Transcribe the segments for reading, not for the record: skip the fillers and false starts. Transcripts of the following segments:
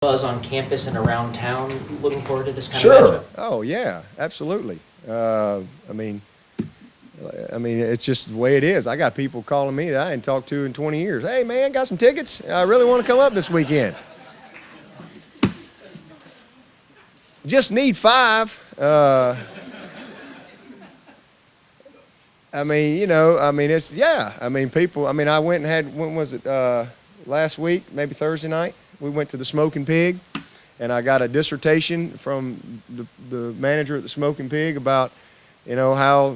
buzz on campus and around town looking forward to this kind of Sure. matchup? Oh, yeah, absolutely. I mean, it's just the way it is. I got people calling me that I ain't talked to in 20 years. Hey, man, got some tickets? I really want to come up this weekend. Just need 5. It's, yeah. People, I went and had, when was it, last week, maybe Thursday night? We went to the Smoking Pig, and I got a dissertation from the manager at the Smoking Pig about, how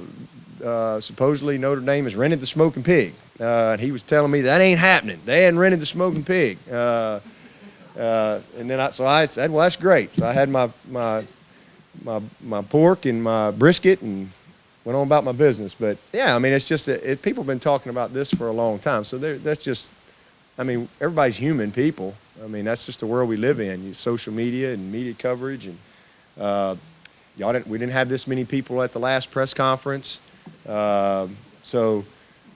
supposedly Notre Dame has rented the Smoking Pig. And he was telling me that ain't happening. They hadn't rented the Smoking Pig. And then I said, well, that's great. So I had my pork and my brisket and went on about my business. But yeah, it's just people have been talking about this for a long time. So that's just, everybody's human people. That's just the world we live in. Social media and media coverage, and we didn't have this many people at the last press conference. So,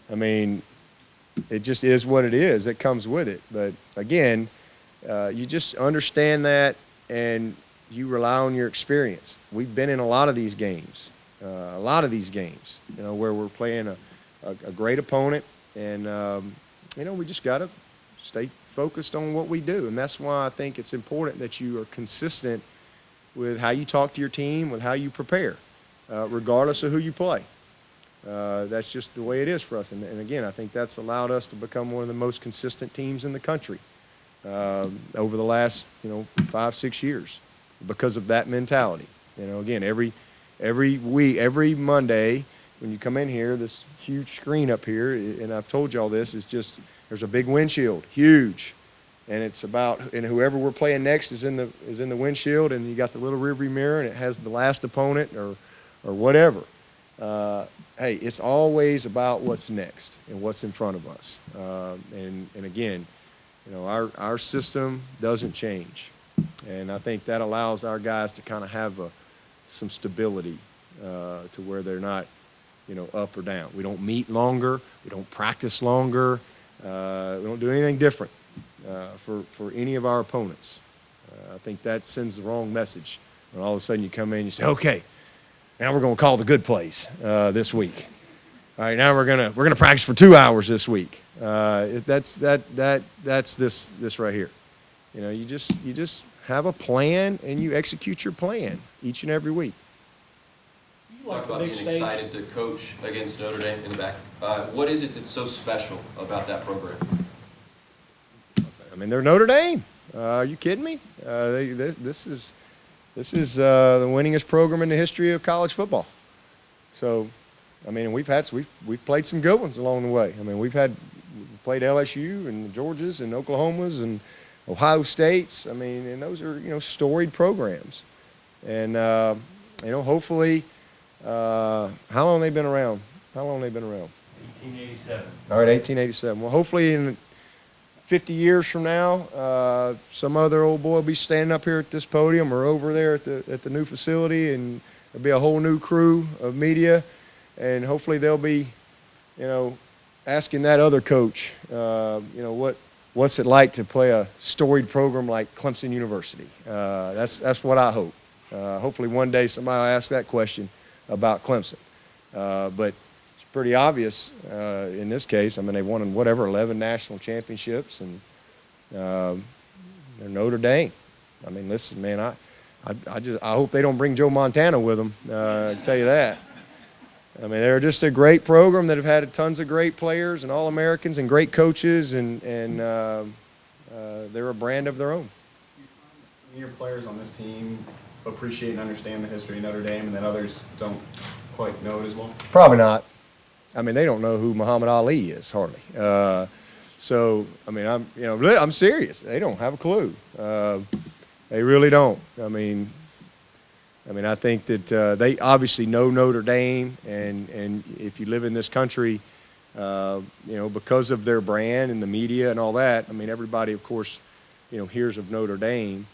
it just is what it is. It comes with it. But again, you just understand that, and you rely on your experience. We've been in a lot of these games, where we're playing a great opponent, and we just got to stay focused on what we do. And that's why I think it's important that you are consistent with how you talk to your team, with how you prepare, regardless of who you play. That's just the way it is for us. And again, I think that's allowed us to become one of the most consistent teams in the country over the last 5-6 years because of that mentality. Again, every week, every Monday when you come in here, this huge screen up here, and I've told you all this, is just there's a big windshield, huge, and it's about, and whoever we're playing next is in the windshield, and you got the little rearview mirror, and it has the last opponent or whatever. Hey, it's always about what's next and what's in front of us. And again, our system doesn't change, and I think that allows our guys to kind of have some stability to where they're not, up or down. We don't meet longer. We don't practice longer. We don't do anything different for any of our opponents. I think that sends the wrong message when all of a sudden you come in and you say, okay, now we're going to call the good plays this week. All right, now we're gonna practice for 2 hours this week. That's this right here. You just have a plan and you execute your plan each and every week. You talk about being excited to coach against Notre Dame in the back. What is it that's so special about that program? They're Notre Dame. Are you kidding me? This is the winningest program in the history of college football. So, we've played some good ones along the way. We played LSU and the Georgias and Oklahomas and Ohio States. And those are storied programs. And hopefully, how long have they been around? 1887. All right, 1887. Well, hopefully in 50 years from now, some other old boy will be standing up here at this podium or over there at the new facility, and there'll be a whole new crew of media, and hopefully they'll be, asking that other coach, what's it like to play a storied program like Clemson University? That's what I hope. Hopefully one day somebody will ask that question about Clemson. But it's pretty obvious in this case. They've won 11 national championships, and they're Notre Dame. Listen, man, I hope they don't bring Joe Montana with them. I can tell you that. They're just a great program that have had tons of great players and All-Americans and great coaches, and they're a brand of their own. Some of your players on this team appreciate and understand the history of Notre Dame, and then others don't quite know it as well? Probably not. They don't know who Muhammad Ali is, hardly. I'm serious. They don't have a clue. They really don't. I think that they obviously know Notre Dame, and if you live in this country, because of their brand and the media and all that, everybody, of course, hears of Notre Dame.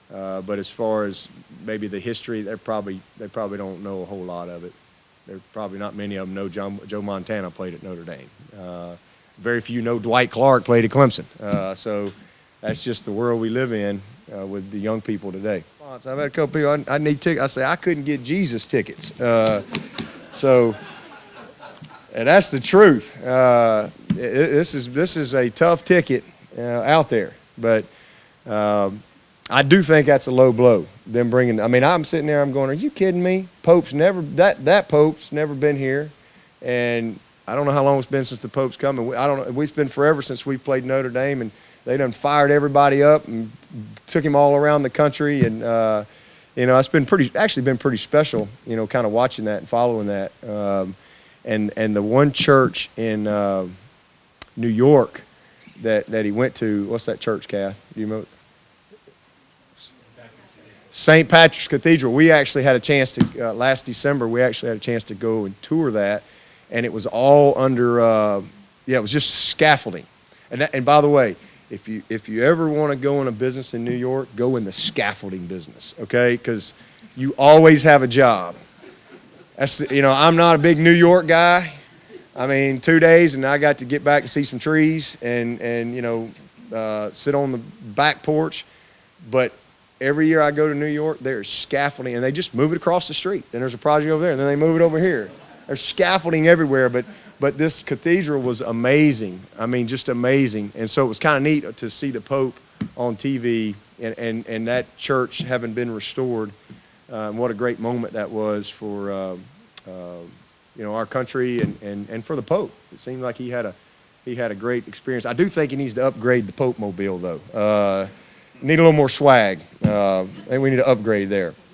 But as far as maybe the history, they probably don't know a whole lot of it. There probably not many of them know Joe Montana played at Notre Dame. Very few know Dwight Clark played at Clemson. So that's just the world we live in. with the young people today. I've had a couple people, I need tickets. I say, I couldn't get Jesus tickets. So, and that's the truth. This is a tough ticket out there, but I do think that's a low blow. Them bringing, I mean, I'm sitting there, I'm going, are you kidding me? That Pope's never been here, and I don't know how long it's been since the Pope's come. And I don't know, it's been forever since we've played Notre Dame, and they done fired everybody up and took him all around the country, and it's been pretty special, kind of watching that and following that. And the one church in New York that he went to, what's that church, Kath? Do you know? St. Patrick's Cathedral. We actually had a chance to, last December, we actually had a chance to go and tour that, and it was all under, it was just scaffolding. And by the way, if you ever want to go in a business in New York, go in the scaffolding business, okay? Because you always have a job. That's, I'm not a big New York guy. I mean, 2 days, and I got to get back and see some trees and sit on the back porch. But every year I go to New York, there's scaffolding, and they just move it across the street. Then there's a project over there, and then they move it over here. There's scaffolding everywhere, but this cathedral was amazing. I mean, just amazing. And so it was kind of neat to see the Pope on TV and that church having been restored. What a great moment that was for our country and for the Pope. It seemed like he had a great experience. I do think he needs to upgrade the Pope mobile though. Need a little more swag. And we need to upgrade there.